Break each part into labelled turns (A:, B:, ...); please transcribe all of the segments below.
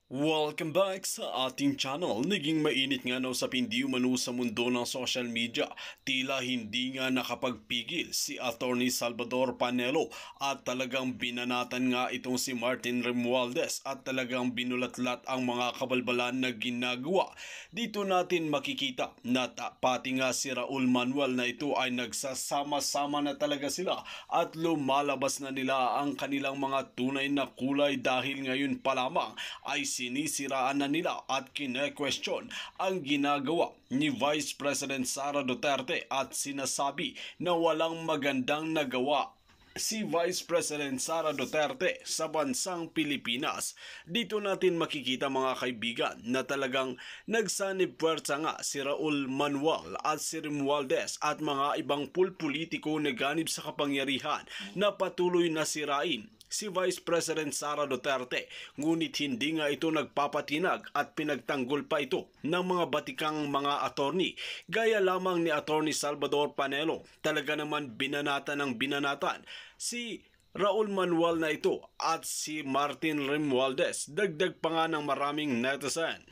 A: Welcome back sa ating channel. Naging mainit nga na usapin di umano sa mundo ng social media. Tila hindi nga nakapagpigil si Attorney Salvador Panelo at talagang binanatan nga itong si Martin Romualdez at talagang binulatlat ang mga kabalbalan na ginagawa. Dito natin makikita na pati nga si Raul Manuel na ito ay nagsasama-sama na talaga sila at lumalabas na nila ang kanilang mga tunay na kulay dahil ngayon pa lamang ay sinisiraan na nila at kine-question ang ginagawa ni Vice President Sara Duterte at sinasabi na walang magandang nagawa si Vice President Sara Duterte sa bansang Pilipinas. Dito natin makikita mga kaibigan na talagang nagsanib puwersa nga si Raul Manuel at si Romualdez at mga ibang pulpolitiko na ganib sa kapangyarihan na patuloy na sirain si Vice President Sara Duterte, ngunit hindi nga ito nagpapatinag at pinagtanggol pa ito ng mga batikang mga attorney. Gaya lamang ni Attorney Salvador Panelo, talaga naman binanatan ng binanatan si Raul Manuel na ito at si Martin Romualdez, dagdag pa nga ng maraming netizen.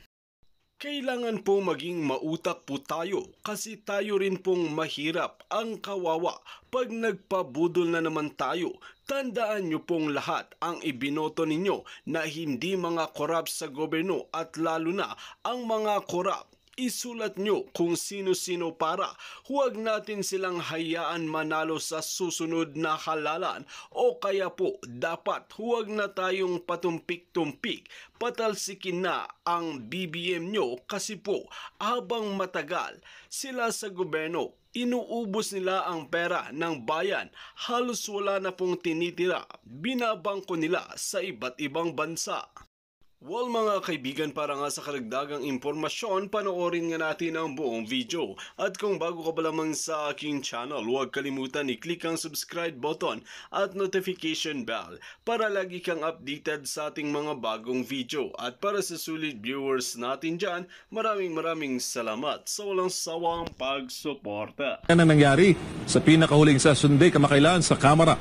A: Kailangan po maging mautak po tayo kasi tayo rin pong mahirap ang kawawa pag nagpabudol na naman tayo. Tandaan nyo pong lahat ang ibinoto ninyo na hindi mga korap sa gobyerno at lalo na ang mga korap. Isulat nyo kung sino-sino para huwag natin silang hayaan manalo sa susunod na halalan o kaya po dapat huwag na tayong patumpik-tumpik. Patalsikin na ang BBM nyo kasi po habang matagal sila sa gobyerno, inuubos nila ang pera ng bayan, halos wala na pong tinitira, binabangko nila sa iba't ibang bansa. Well mga kaibigan, para nga sa karagdagang impormasyon, panoorin nga natin ang buong video. At kung bago ka pa lamang sa aking channel, huwag kalimutan i-click ang subscribe button at notification bell para lagi kang updated sa ating mga bagong video. At para sa sulit viewers natin dyan, maraming salamat sa walang sawang pagsuporta.
B: Yan ang nangyari sa pinakahuling session day kamakailan sa Kamara.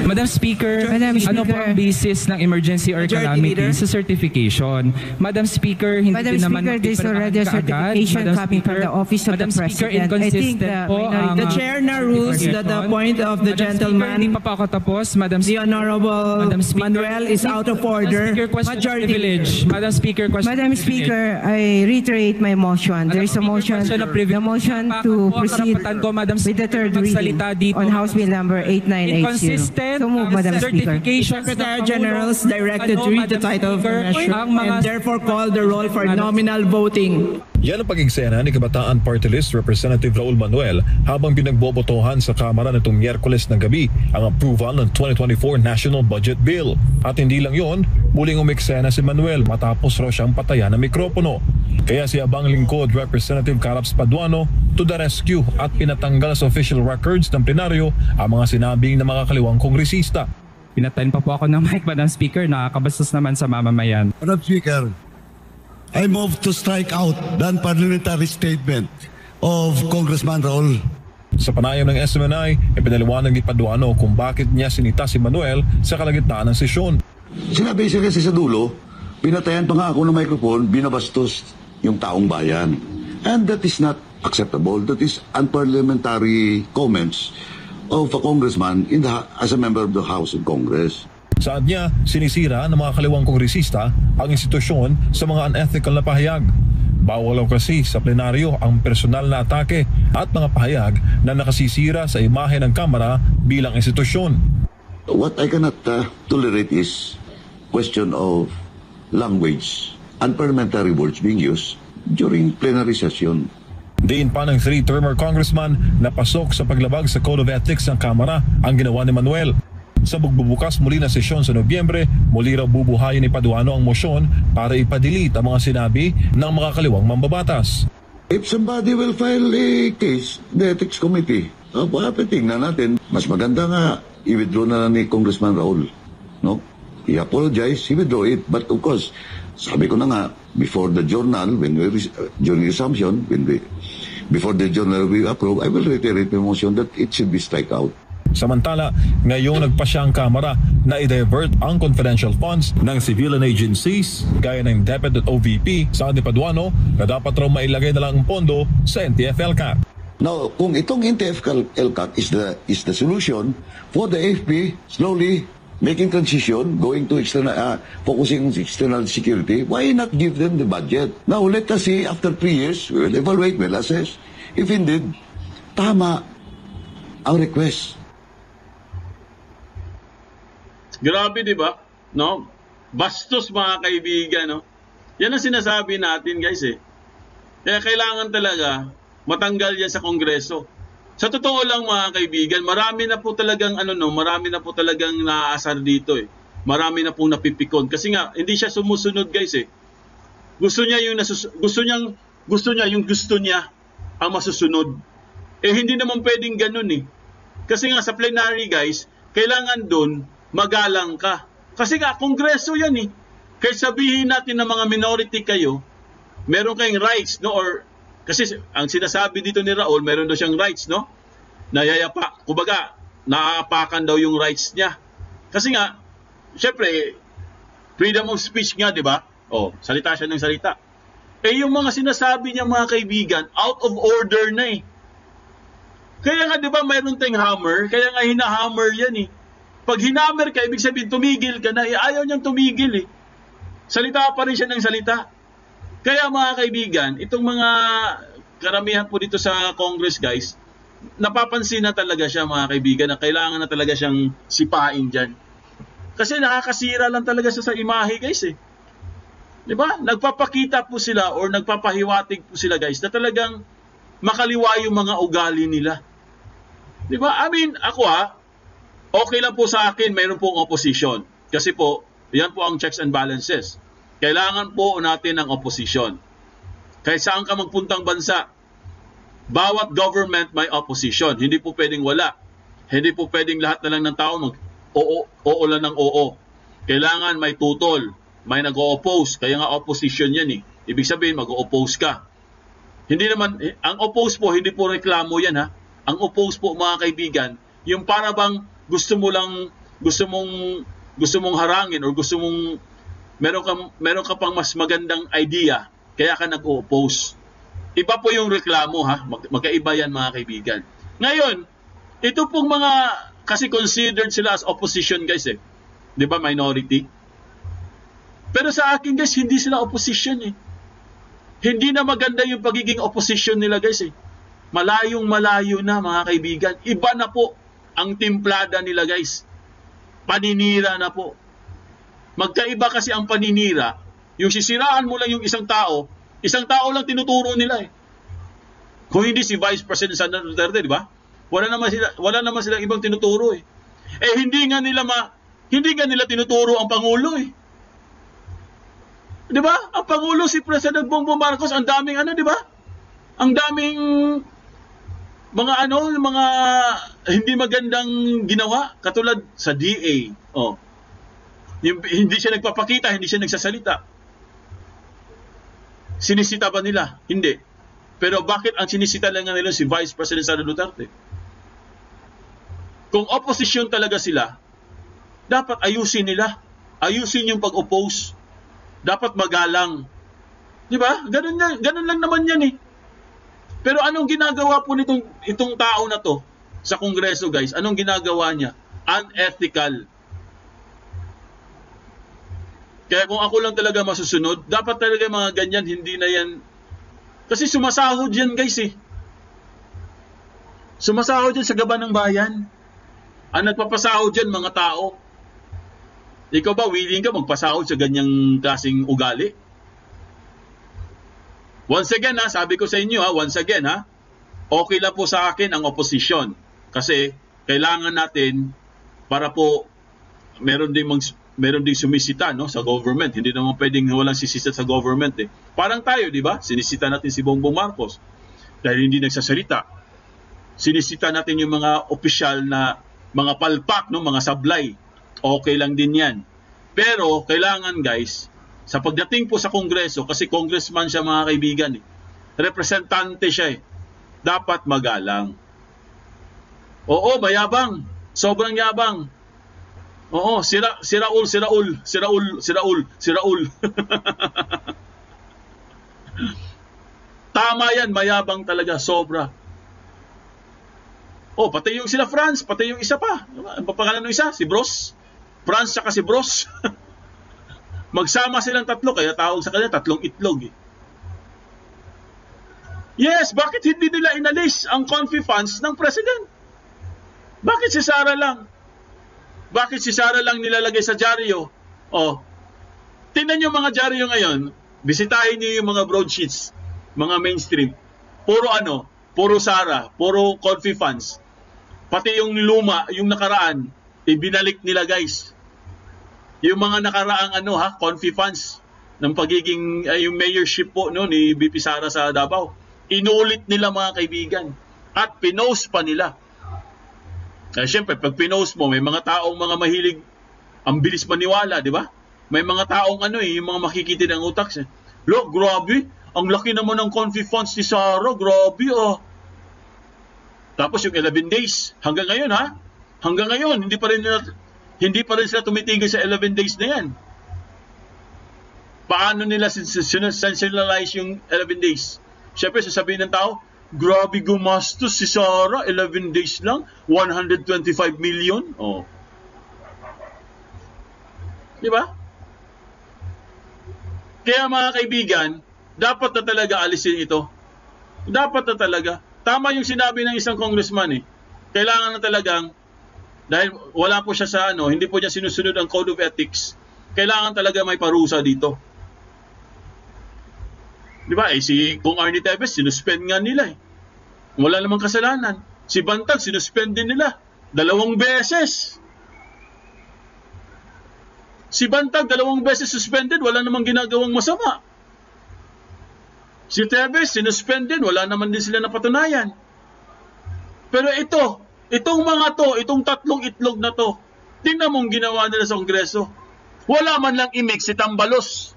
C: Madam Speaker, ano po ang basis ng emergency or calamity sa certification? Madam Speaker, hindi din naman
D: there's already a certification coming from the office of the President. I think
E: the chair now rules that the point of the gentleman,
C: hindi pa ako tapos, Madam
E: the Honorable Manuel is out of order.
C: Majority. Madam Speaker,
D: Madam Speaker, I reiterate my motion. There is a motion, the motion to proceed with the third reading on House Bill number 8980. So move, Madam Speaker.
E: Secretary General is directed to read the title of the measure and therefore call the roll for nominal voting.
B: Yan ang pag-iksena ni Kabataan Party List Representative Raul Manuel habang pinagbobotohan sa Kamara nitong Miyerkules ng gabi ang approval ng 2024 National Budget Bill. At hindi lang yon, muling umiksena si Manuel matapos raw siyang patayan ng mikropono. Kaya si Abang Lingkod Representative Caraps Paduano to the rescue at pinatanggal sa official records ng plenaryo ang mga sinabing na mga kaliwang kongresista.
C: Pinatayin pa po ako ng mic, Madam Speaker, nakakabastos naman sa mamamayan.
F: Madam Speaker, I move to strike out the unparliamentary statement of Congressman Raul.
B: Sa panayam ng SMNI, ipinaliwanag ni Paduano kung bakit niya sinita si Manuel sa kalagitnaan ng sesyon.
G: Sinabi siya kasi sa dulo, pinatayan pa nga ako ng microphone, binabastos yung taong bayan. And that is not acceptable. That is unparliamentary comments of a congressman as a member of the House of Congress.
B: Saad niya, sinisira ng mga kaliwang kongresista ang institusyon sa mga unethical na pahayag. Bawal raw kasi sa plenaryo ang personal na atake at mga pahayag na nakasisira sa imahe ng Kamara bilang institusyon.
G: What I cannot tolerate is question of language, unparliamentary words being used during plenary session.
B: Diin pa ng 3-termer congressman na pasok sa paglabag sa Code of Ethics ng Kamara ang ginawa ni Manuel. Sa bugbubukas muli na sesyon sa Nobyembre, muli raw bubuhayin ni Paduano ang motion para ipadelete ang mga sinabi ng mga kaliwang mambabatas.
G: If somebody will file a case, the Ethics Committee, tingnan natin, mas maganda nga i-withdraw na ni Congressman Raul. No? He apologized, he withdraw it. But of course, sabi ko na nga, before the journal, during resumption, before the journal will approve, I will reiterate the motion that it should be strike out.
B: Samantala, ngayong nagpasya ang Kamara na i-divert ang confidential funds ng civilian agencies gaya ng DepEd.OVP sa Paduano na dapat raw mailagay na lang ang pondo sa NTF-ELCAT.
G: Now, kung itong NTF-ELCAT is the solution for the AFP slowly making transition, going to external, focusing on external security, why not give them the budget? Now, let us see, after 3 years, we will evaluate, we'll assess, if indeed, tama ang request.
H: Grabe, di ba? No? Bastos, mga kaibigan, no? Yan ang sinasabi natin, guys, eh. Kaya kailangan talaga matanggal yan sa Kongreso. Sa totoo lang, mga kaibigan, marami na po talagang marami na po talagang naaasar dito, eh. Marami na pong napipikon kasi nga hindi siya sumusunod, guys, eh. Gusto niya yung gusto niya ang masusunod. Eh hindi naman pwedeng ganun, eh. Kasi nga sa plenary, guys, kailangan doon magalang ka. Kasi nga Kongreso yan, eh. Kahit sabihin natin na mga minority kayo, meron kayong rights, no? Or kasi ang sinasabi dito ni Raul, meron daw siyang rights, no? Nayayapa, kumbaga, naaapakan daw yung rights niya. Kasi nga, syempre, freedom of speech nga, di ba? Oh, salita siya ng salita. Eh, yung mga sinasabi niya, mga kaibigan, out of order na, eh. Kaya nga, di ba, mayroon tayong hammer, kaya nga hinahammer yan, eh. Pag hinammer ka, ibig sabihin, tumigil ka na, eh, ayaw niyang tumigil, eh. Salita pa rin siya ng salita. Kaya mga kaibigan, itong mga karamihan po dito sa Congress, guys, napapansin na talaga siya, mga kaibigan, na kailangan na talaga siyang sipain dyan. Kasi nakakasira lang talaga siya sa imahe, guys, eh. Diba? Nagpapakita po sila or nagpapahiwatig po sila, guys, na talagang makaliwa yung mga ugali nila. Diba? I mean, ako okay lang po sa akin, mayroon pong opposition. Kasi po, yan po ang checks and balances. Kailangan po natin ng opposition. Kahit saan ka magpuntang bansa, bawat government may opposition. Hindi po pwedeng wala. Hindi po pwedeng lahat na lang ng tao oo lang ng oo. Kailangan may tutol, may nag-o-oppose. Kaya nga opposition yan, eh. Ibig sabihin, mag-o-oppose ka. Hindi naman, ang oppose po, hindi po reklamo yan, ha. Ang oppose po, mga kaibigan, yung para bang gusto mong harangin or gusto mong meron ka pang mas magandang idea, kaya ka nag-o-oppose. Iba po yung reklamo, ha? Magkaiba yan, mga kaibigan. Ngayon, ito pong mga, kasi considered sila as opposition, guys, eh. Di ba, minority? Pero sa akin, guys, hindi sila opposition, eh. Hindi na maganda yung pagiging opposition nila, guys, eh. Malayong-malayo na, mga kaibigan. Iba na po ang timplada nila, guys. Paninira na po. Magkaiba kasi ang paninira, yung sisiraan mo lang yung isang tao lang tinuturo nila, eh. Kung hindi si Vice President Sara Duterte, di ba? Wala naman sila ibang tinuturo, eh. Eh hindi nga nila tinuturo ang Pangulo, eh. Di ba? Ang Pangulo si President Bongbong Marcos, ang daming di ba? Ang daming mga hindi magandang ginawa, katulad sa DA. Oh. Hindi siya nagpapakita, hindi siya nagsasalita. Sinisita ba nila? Hindi. Pero bakit ang sinisita lang nila si Vice President Sara Duterte? Kung opposition talaga sila, dapat ayusin nila. Ayusin yung pag-oppose. Dapat magalang. Di ba? Ganun lang naman yan, eh. Pero anong ginagawa po itong tao na to sa Kongreso, guys? Anong ginagawa niya? Unethical. Kaya kung ako lang talaga masusunod, dapat talaga mga ganyan, hindi na yan. Kasi sumasahod yan, guys, eh. Sumasahod yan sa gaban ng bayan. Ang nagpapasahod yan, mga tao. Ikaw ba, willing ka magpasahod sa ganyang klaseng ugali? Once again, sabi ko sa inyo, once again, okay lang po sa akin ang opposition. Kasi kailangan natin para po meron ding sumisita, no, sa government. Hindi naman pwedeng walang sisita sa government, eh. Parang tayo, di ba? Sinisita natin si Bongbong Marcos dahil hindi nagsasalita. Sinisita natin yung mga opisyal na mga palpak, no, mga sablay. Okay lang din yan. Pero kailangan, guys, sa pagdating po sa Kongreso, kasi congressman siya, mga kaibigan, eh. Representante siya, eh. Dapat magalang. Oo, mayabang. Sobrang yabang. Oo, si Raul. Tama yan, mayabang talaga, sobra. Oh, pati yung sila Franz, pati yung isa pa. Ang pangalan ng isa, si Bros. Franz saka si Bros. Magsama silang tatlo, kaya tawag sa kanila tatlong itlog. Yes, bakit hindi nila inalis ang confi funds ng President? Bakit si Sara lang? Bakit si Sara lang nilalagay sa dyaryo? Oh, tingnan nyo mga dyaryo ngayon, bisitahin nyo yung mga broadsheets, mga mainstream. Puro Sara, puro confi funds. Pati yung luma, yung nakaraan, ibinalik nila guys. Yung mga nakaraang confi funds ng pagiging yung mayorship po ni BP Sara sa Davao. Inulit nila mga kaibigan at pinost pa nila. Siyempre, pag pinost mo, may mga taong mga mahilig, ang bilis maniwala, di ba? May mga taong yung mga makikita ng utak. Look, grabe, ang laki naman ng confi funds ni Sara, grabe Tapos yung 11 days, hanggang ngayon hanggang ngayon, hindi pa rin sila tumitigil sa 11 days na yan. Paano nila sensationalize yung 11 days? Siyempre, sasabihin ng tao, grabe gumastos si Sara, 11 days lang, 125 million. Oh. Di ba? Kaya mga kaibigan, dapat na talaga alisin ito. Dapat na talaga. Tama yung sinabi ng isang congressman Kailangan na talagang, dahil wala po siya sa hindi po niya sinusunod ang Code of Ethics, kailangan talaga may parusa dito. Di ba? Kung Arnie Tevez, sinuspend nga nila Wala namang kasalanan. Si Bantag, sinuspend din nila. 2 beses. Si Bantag, 2 beses suspended, wala namang ginagawang masama. Si Tevez, sinuspended, wala naman din sila napatunayan. Pero itong mga itong tatlong itlog na tingnan mong ginawa nila sa Kongreso. Wala man lang i-mix si Tambalos.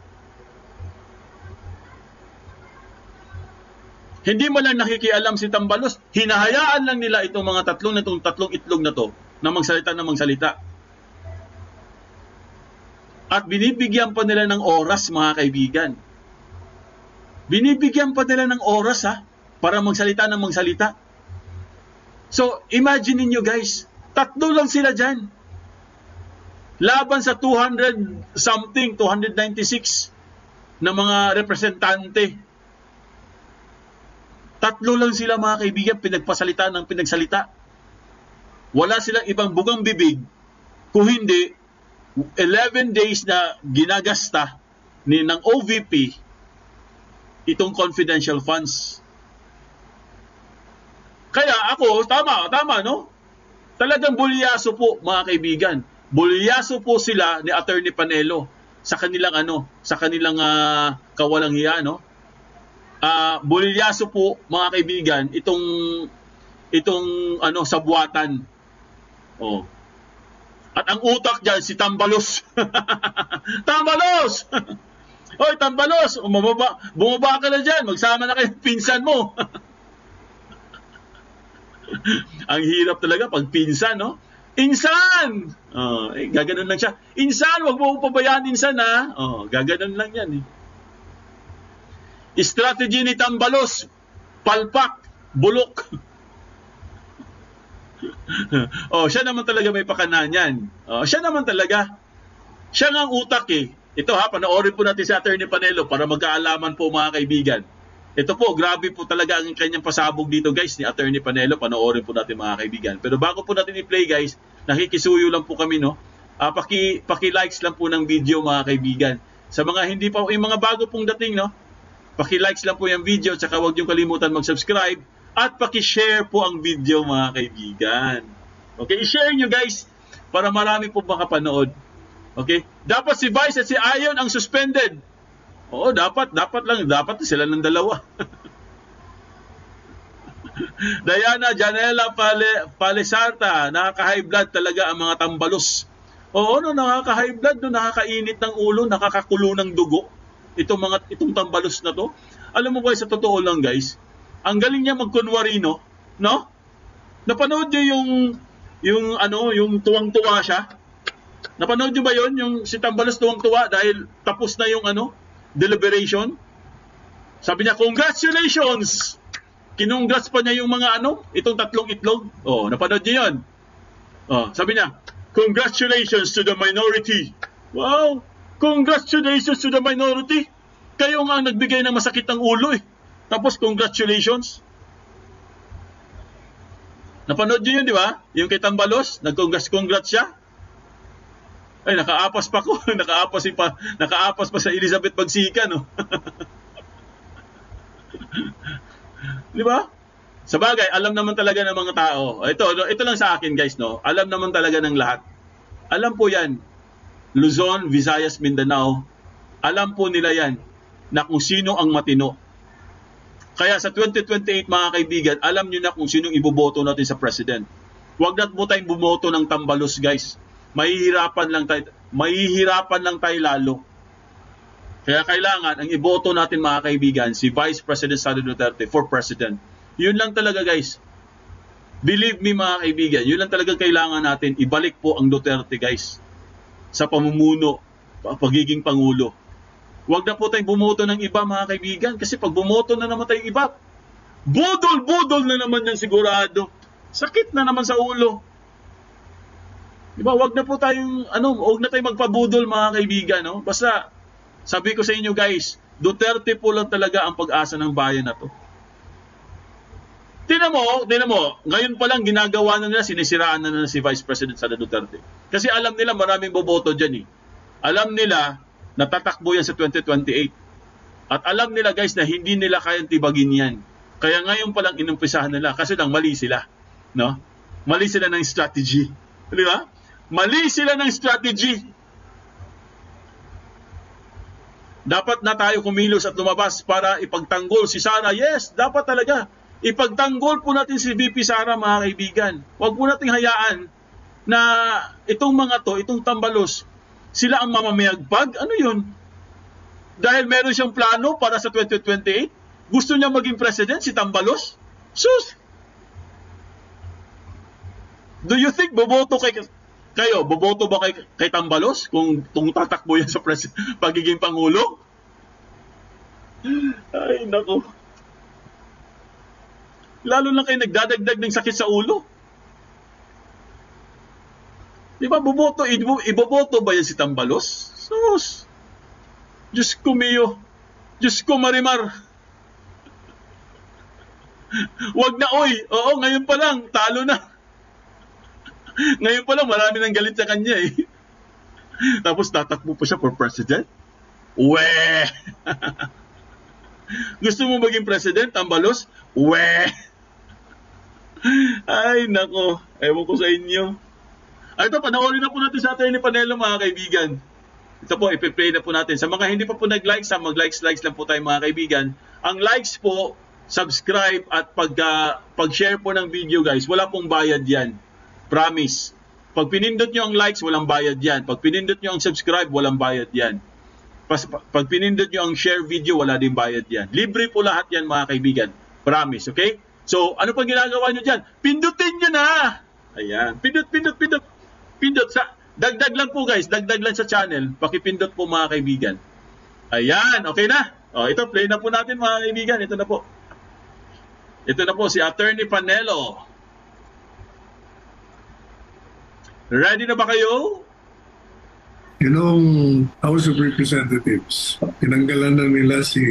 H: Hindi mo lang nakikialam si Tambalos. Hinahayaan lang nila itong mga tatlong itlog na na magsalita. At binibigyan pa nila ng oras, mga kaibigan. Binibigyan pa nila ng oras para magsalita. So, imagine niyo guys, 3 lang sila dyan. Laban sa 296 na mga representante. 3 lang sila mga kaibigan, pinagsalita. Wala silang ibang bugang bibig, kung hindi 11 days na ginagasta ng OVP itong confidential funds. Kaya ako, tama, Talagang bulyaso po mga kaibigan. Bulyaso po sila ni Attorney Panelo sa kanilang kawalang hiya, bulyaso po mga kaibigan itong sabuatan. Oh. At ang utak diyan si Tambalos. Tambalos! Hoy, Tambalos, bumaba ka na diyan, magsama na kayo pinsan mo. Ang hirap talaga pag pinsan, Insan! Gaganon lang siya. Insan, wag mo pabayaan Insan gaganon lang yan Strategy ni Tambalos, palpak, bulok. Siya naman talaga may pakanan yan. Siya naman talaga. Siya nga ang utak Ito panoorin po natin si Attorney Panelo para magkaalaman po mga kaibigan. Ito po, grabe po talaga ang kanyang pasabog dito guys ni Attorney Panelo. Panoorin po natin mga kaibigan. Pero bago po natin i-play guys, nakikisuyo lang po kami paki-likes lang po ng video mga kaibigan. Sa mga hindi pa, yung mga bago pong dating paki-likes lang po yung video, tsaka huwag niyong kalimutan mag-subscribe at paki-share po ang video mga kaibigan. Okay, i-share nyo guys para marami po makapanood. Okay? Dapat si Vice at si Ayon ang suspended. Oo, dapat sila ng dalawa. Diana Janela Palesarta, nakaka-high blood talaga ang mga Tambalos. Oo, nakaka-high blood, nakakainit ng ulo, nakakakulo ng dugo. Itong Tambalos na to. Alam mo guys, sa totoo lang guys, ang galing niya magkunwari, no? Napanood niyo yung tuwang-tuwa siya? Napanood nyo ba yon? Yung si Tambalos tuwang-tuwa dahil tapos na yung deliberation. Sabi niya, congratulations! Kinongrats pa niya yung mga itong tatlong itlog. Napanood nyo yun? Sabi niya, congratulations to the minority. Wow! Congratulations to the minority. Kayo nga nagbigay ng masakit ng ulo eh. Tapos congratulations. Napanood nyo yun, di ba? Yung kay Tambalos, nag-congrats siya. Ay, nakaapas pa ko. nakaapas pa sa Elizabeth Bagsika, no? Di ba? Sa bagay, alam naman talaga ng mga tao. Ito lang sa akin, guys, no? Alam naman talaga ng lahat. Alam po yan. Luzon, Visayas, Mindanao. Alam po nila yan na kung sino ang matino. Kaya sa 2028, mga kaibigan, alam nyo na kung sino iboboto natin sa president. Huwag na po tayong bumoto ng Tambalos, guys. Mahihirapan lang tayo lalo. Kaya kailangan, ang iboto natin, mga kaibigan, si Vice President Sara Duterte for president. Yun lang talaga, guys. Believe me, mga kaibigan, yun lang talaga kailangan natin. Ibalik po ang Duterte, guys, sa pamumuno, pagiging Pangulo. Huwag na po tayong bumoto ng iba, mga kaibigan. Kasi pag bumoto na naman tayong iba, budol na naman yan sigurado. Sakit na naman sa ulo. Diba? Huwag na po tayong, huwag na tayong magpabudol, mga kaibigan. No? Basta, sabi ko sa inyo, guys, Duterte po lang talaga ang pag-asa ng bayan na to. Tingnan mo, ngayon pa lang ginagawa na nila, sinisiraan na si Vice President Sara Duterte. Kasi alam nila maraming boboto dyan eh. Alam nila, natatakbo yan sa 2028. At alam nila, guys, na hindi nila kayang tibagin yan. Kaya ngayon palang inumpisahan nila kasi lang mali sila. No? Mali sila ng strategy. Di ba? Mali sila ng strategy. Dapat na tayo kumilos at lumabas para ipagtanggol si Sara. Yes, dapat talaga. Ipagtanggol po natin si VP Sara, mga kaibigan. Huwag po nating hayaan na itong mga to, itong Tambalos, sila ang mamamayagpag? Ano yun? Dahil meron siyang plano para sa 2028? Gusto niya maging president, si Tambalos? Sus! Do you think boboto kayo? Boboto ba kay Tambalos kung tatakbo yan sa pagiging Pangulo? Ay, nako. Lalo lang kayo nagdadagdag ng sakit sa ulo. Di ba, iboboto ba yan si Tambalos? Sus! Diyos ko Mio. Diyos ko Marimar. Wag na, oy. Oo, ngayon pa lang, talo na. Ngayon pa lang, marami nang galit sa kanya eh. Tapos tatakbo pa siya for president? Weh! Gusto mo maging president, Tambalos? Weh! Ay, nako. Ewan ko sa inyo. Ito, panoorin na po natin sa Atty. Panelo, mga kaibigan. Ito po, ipiplay na po natin. Sa mga hindi pa po nag-likes, mag-likes lang po tayo, mga kaibigan. Ang likes po, subscribe at pag-share po ng video, guys, wala pong bayad yan. Promise. Pag pinindot nyo ang likes, walang bayad yan. Pag pinindot nyo ang subscribe, walang bayad yan. Pag pinindot nyo ang share video, wala din bayad yan. Libre po lahat yan, mga kaibigan. Promise, okay? So, ano pang ginagawa nyo dyan? Pindutin nyo na! Ayan. Pindot. Pindot sa, dagdag lang po, guys. Dagdag lang sa channel. Pakipindot po, mga kaibigan. Ayan. Okay na? Ito, play na po natin, mga kaibigan. Ito na po. Ito na po, si Atty. Panelo. Ready na ba kayo?
I: Yung House of Representatives, tinanggalan na nila si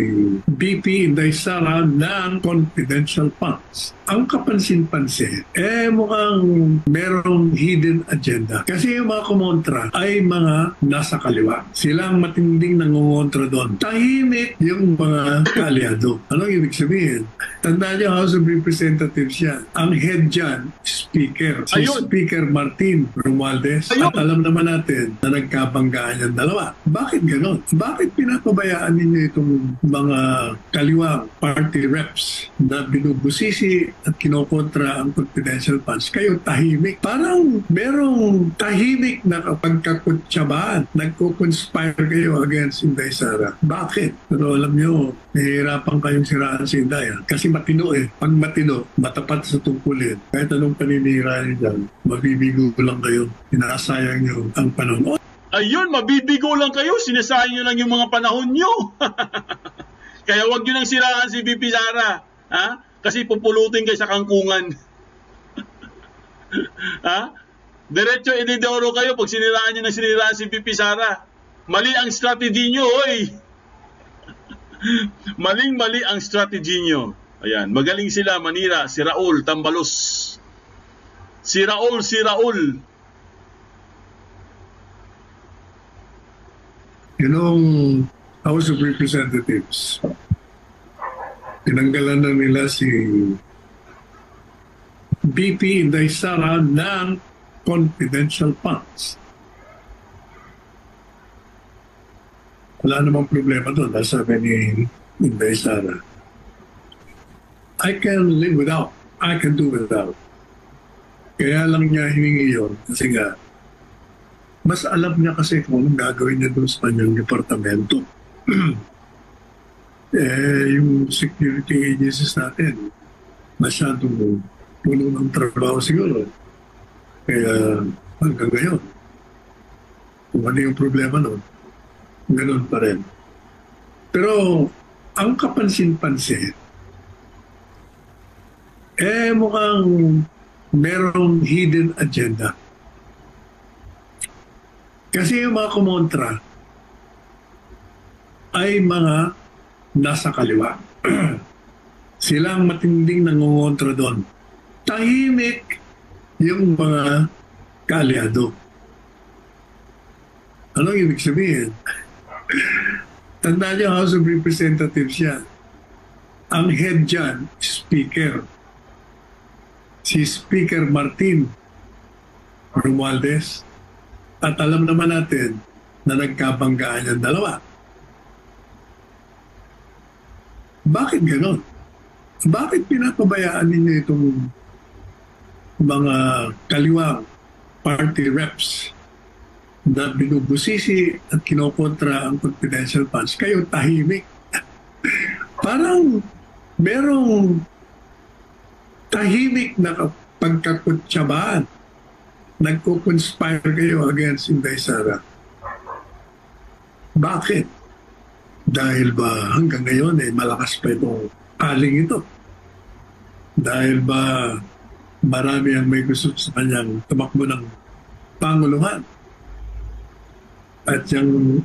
I: VP Inday Sara ng confidential funds. Ang kapansin-pansin, mukhang merong hidden agenda. Kasi yung mga kumontra ay mga nasa kaliwa. Sila ang matinding nangungontra doon. Tahimik yung mga kalyado. Anong ibig sabihin? Tandaan niyo, House of Representatives yan. Ang head dyan, Speaker. Si Speaker Martin Romualdez. At alam naman natin na nagkabanggaan yung dalawa. Bakit ganon? Bakit pinapabayaan ninyo itong mga kaliwang party reps na binubusisi at kinokontra ang confidential funds? Kayo tahimik. Parang merong tahimik na pagkakutsabaan. Nagko-conspire kayo against Inday Sara. Bakit? Pero alam nyo, nahihirapan kayong siraan si Inday. Kasi matino eh. Pag matino, matapat sa tungkulin. Kahit anong paninira niyo dyan, mabibigo lang kayo. Inasayang nyo ang panahon.
H: Ayun, mabibigo lang kayo. Sinasayang nyo lang yung mga panahon nyo. Kaya wag nyo nang siraan si VP Sara. Ha? Kasi pupulutin kayo sa kangkungan. Ha? Diretso inidoro kayo pag siniraan nyo nang siniraan si VP Sara. Mali ang strategy nyo, oy. Maling-mali ang strategy nyo. Ayan, magaling sila manira. Si Raul Tambalos. Si Raul.
I: House of Representatives, tinanggalan na nila si BP Inday Sara ng confidential funds. Wala namang problema doon. Sabi ni Inday Sara, I can live without. I can do without. Kaya lang niya hiningi yun. Kasi nga, mas alam niya kasi kung anong gagawin niya doon sa kanyang departamento. Yung security agencies natin, masyadong puno ng trabaho siguro. Kaya hanggang ngayon, kung ano yung problema noon, ganoon pa rin. Pero ang kapansin-pansin, mukhang merong hidden agenda. Kasi yung mga kumontra ay mga nasa kaliwa. Silang matinding nangungontra doon. Tahimik yung mga kaalyado. Anong ibig sabihin? Tandaan niyo, House of Representatives yan. Ang head dyan, Speaker. Si Speaker Martin Romualdez. At alam naman natin na nagkabanggaan yung dalawa. Bakit ganon? Bakit pinapabayaan ninyo itong mga kaliwang party reps na binubusisi at kinokontra ang confidential funds? Kayo tahimik. Parang merong tahimik na pagkakutsabaan. Nagko-conspire kayo against Inday Sara. Bakit? Dahil ba hanggang ngayon malakas pa itong aling ito? Dahil ba marami ang may gusto sa kanyang tumakbo ng panguluhan? At yung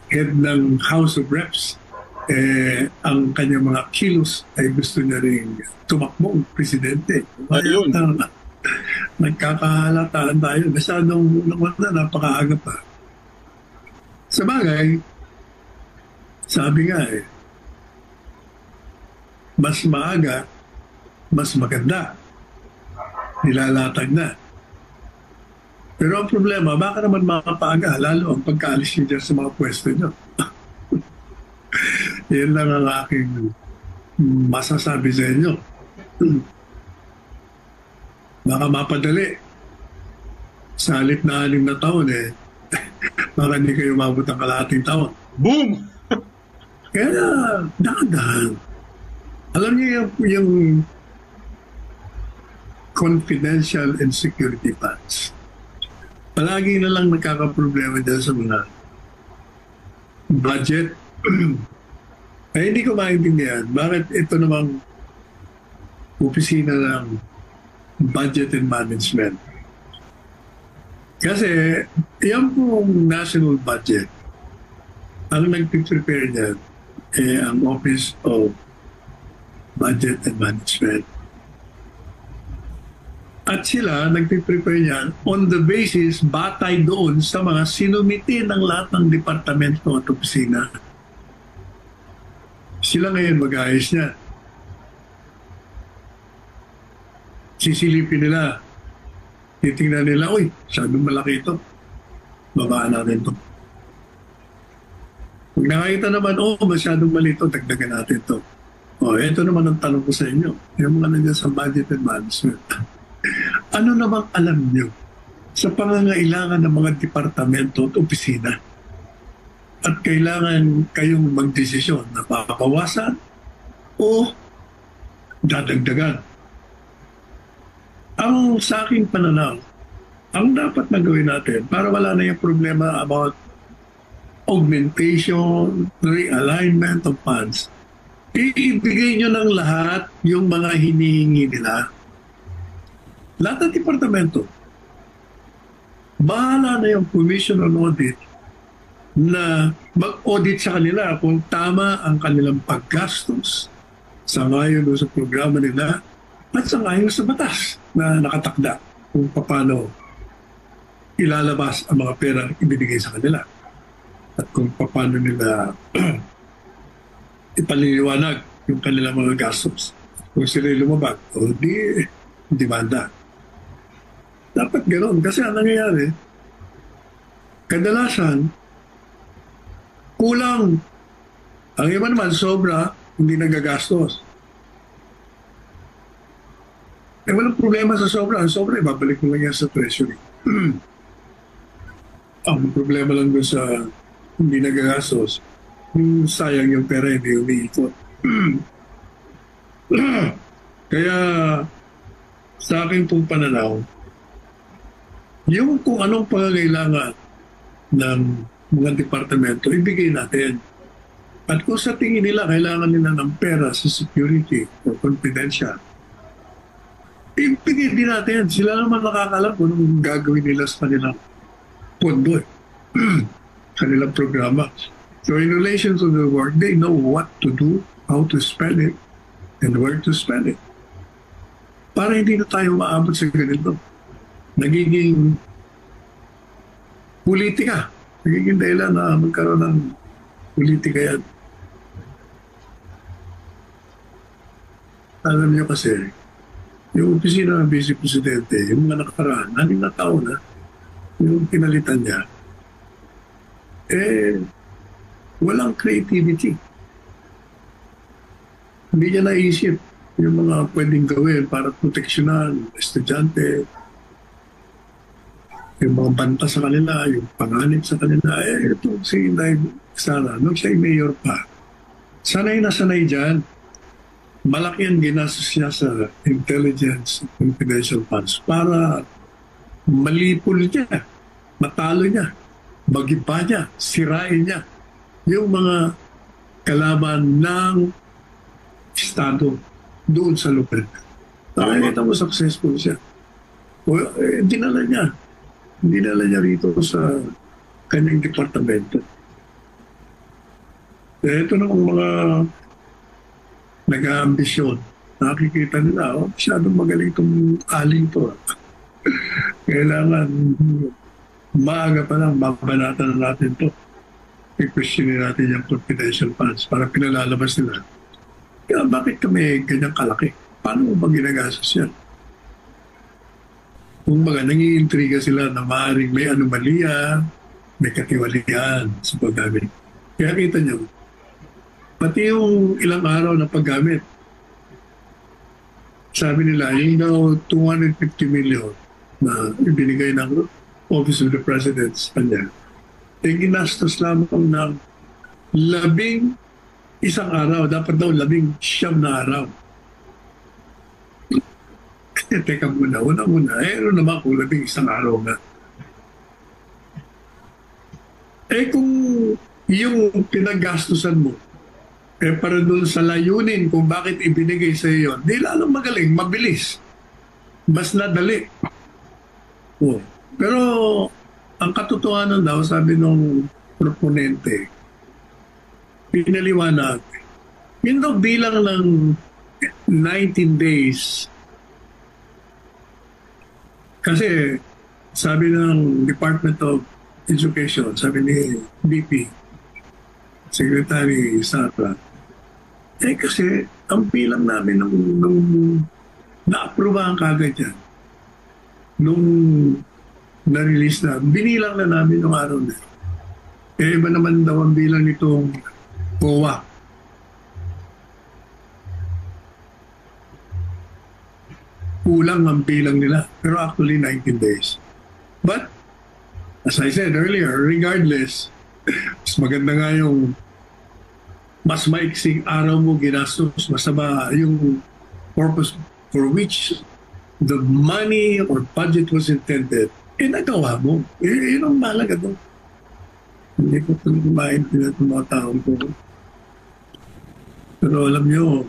I: head ng House of Reps, ang kanyang mga kilos ay gusto niya rin tumakbong presidente.
H: Ayun.
I: Nagkakahalataan tayo. Masyadong napakaaga pa. Sa bagay, sabi nga mas maaga, mas maganda. Nilalatag na. Pero ang problema, baka naman makapaaga, lalo ang pagkaalis niyo dyan sa mga pwesto niyo. Yan lang ang aking masasabi sa inyo. Baka mapadali. Sa halip na 6 na taon baka hindi kayo mabot ang kalahating taon.
H: Boom!
I: Kaya dahan-dahan. Alam niyo yung confidential and security funds. Palagi na lang nagkakaproblema dyan sa mga budget. Hindi ko maintindihan bakit ito namang opisina ng Budget and Management. Kasi yan pong national budget, ang nag-prepare niyan ang Office of Budget and Management. At sila nag-prepare niyan on the basis, batay doon sa mga sinumiti ng lahat ng departamento at opisina. Sila ngayon mag-ayos niya. Sisilipin nila. Titingnan nila, uy, masyadong malaki ito. Babaan natin ito. Pag nakakita naman, masyadong malito, dagdagan natin ito. Ito naman ang tanong ko sa inyo. Yung mga nandiyan sa budget and management. Ano namang alam nyo sa pangangailangan ng mga departamento at opisina? At kailangan kayong magdesisyon na papawasan o dadagdagan. Ang sa aking pananaw, ang dapat na gawin natin para wala na yung problema about augmentation, realignment of funds, ibigay nyo ng lahat yung mga hinihingi nila. Lahat ng departamento, bahala na yung Commission on Audit na mag-audit sa kanila kung tama ang kanilang paggastos sa ngayon o sa programa nila at sa ngayon sa batas na nakatakda kung paano ilalabas ang mga pera ibinigay sa kanila at kung paano nila ipaliliwanag yung kanilang mga gastos. Kung sila lumabag, di banda. Dapat ganoon kasi ang nangyayari, kadalasan, kulang. Ang iba naman, sobra, hindi nagagastos. Walang problema sa sobra. Ang sobra, ibabalik mo lang yan sa treasury. Ang problema lang doon sa hindi nagagastos, yung sayang yung pera, hindi umiikot. Kaya, sa akin pong pananaw, yung kung anong pangangailangan ng mga departamento, ibigay natin. At kung sa tingin nila, kailangan nila ng pera sa security or confidential, ibigay din natin. Sila naman nakakalam kung anong gagawin nila sa kanilang pondo, kanilang programa. So in relation to the work, they know what to do, how to spend it, and where to spend it. Para hindi na tayo maabot sa ganito. Nagiging politika. Nagiging dahilan na magkaroon ng politika yan. Alam niyo kasi, yung opisina ng Vice Presidente, yung mga nakaraan, 6 na taon na, yung pinalitan niya, walang creativity. Hindi niya naisip yung mga pwedeng gawin para proteksyonan, estudyante, yung mga banta sa kanila, yung panganib sa kanila. Ito si Inday Sara, nung siya mayor pa, sanay na sanay dyan. Malaki ang ginastos niya sa intelligence confidential funds para malipol niya, matalo niya, magiba niya, sirain niya yung mga kalaban ng Estado doon sa lugar. Nakikita mo successful siya. Dinala niya rito sa kanyang departamento. Ito namang mga nag-aambisyon. Nakikita nila, masyadong magaling itong aling to. Kailangan maaga pa lang, babanatan na natin to. I-questionin natin yung confidential funds para pinalalabas nila. Kaya bakit kami ganyang kalaki? Paano mo ba ginagastos yan? Kung baga, nangiintriga sila na maaaring may anomalya, may katiwalian sa paggamit. Kaya kita nyo, pati yung ilang araw na paggamit, sabi nila, yung daw 250 million na ibinigay ng Office of the President sa kanya, ginastos lamang ng 11 araw. Dapat daw 19 na araw. Teka muna, una-una. Ano naman kung 11 araw na? Kung yung pinaggastusan mo, para doon sa layunin kung bakit ibinigay sa iyo, di lalong magaling, mabilis. Mas nadali. Pero ang katotohanan daw, sabi nung proponente, pinaliwanag, yun daw bilang ng 19 days. Kasi sabi ng Department of Education, sabi ni BP, Secretary Sara, kasi ang bilang namin nung na-aprobahan kagad yan, nung na-release na, binilang na namin ng araw na. Iba naman daw ang bilang nitong COA. Kulang ang bilang nila. Pero actually 19 days. But, as I said earlier, regardless, mas maganda nga yung mas maiksing araw mo ginastos, masama yung purpose for which the money or budget was intended, nagawa mo. Yun ang mahalaga doon. Hindi ko talaga maintindihan ng mga taong ko. Pero alam nyo,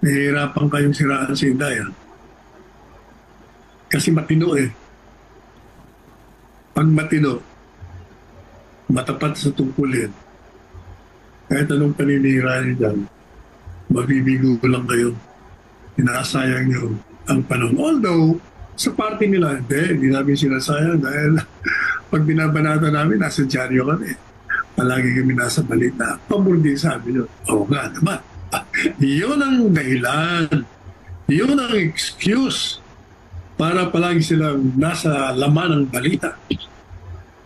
I: nahihirapan kayong siraan si Inday. Kasi matino eh. Pag matino, matapat sa tungkulin, kahit anong paninira niyo dyan, mabibigo lang kayo. Inasayang niyo ang panahon. Although, sa party nila, hindi namin sinasayang dahil pag binabanata namin, nasa dyaryo kami. Palagi kami nasa balita. Pabor din sabi nyo, oo nga naman. Yun ang dahilan. Yun ang excuse para palagi silang nasa laman ng balita.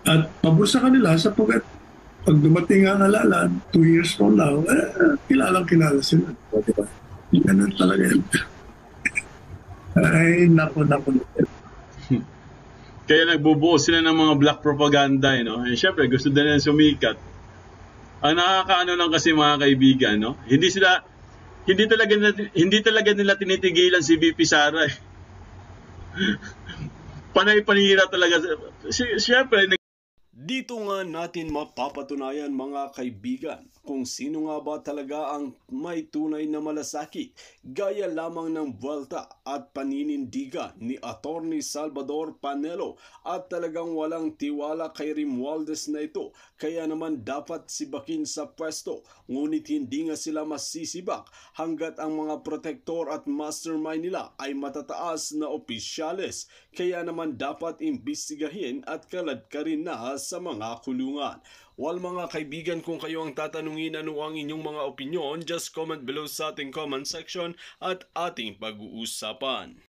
I: At pabor sa kanila sapagkat pag dumating ang halalan, 2 years from now, kilalang-kilala sila. O, diba? Ganun talaga yun. Ay, naku.
H: Kaya nagbubuo sila ng mga black propaganda, no? Eh, syempre, gusto din nila sumikat. Ang nakakaano lang kasi mga kaibigan, no? Hindi talaga nila tinitigilan si VP Sara. Eh. Panay-panira talaga. Syempre,
A: dito nga natin mapapatunayan mga kaibigan kung sino nga ba talaga ang may tunay na malasakit gaya lamang ng buwelta at paninindigan ni Atty. Salvador Panelo at talagang walang tiwala kay Romualdez na ito kaya naman dapat sibakin sa pwesto ngunit hindi nga sila masisibak hanggat ang mga protektor at mastermind nila ay matataas na opisyales kaya naman dapat imbestigahin at kaladkarin na sa mga kulungan. Well mga kaibigan, kung kayo ang tatanungin ano ang inyong mga opinion, just comment below sa ating comment section at ating pag-uusapan.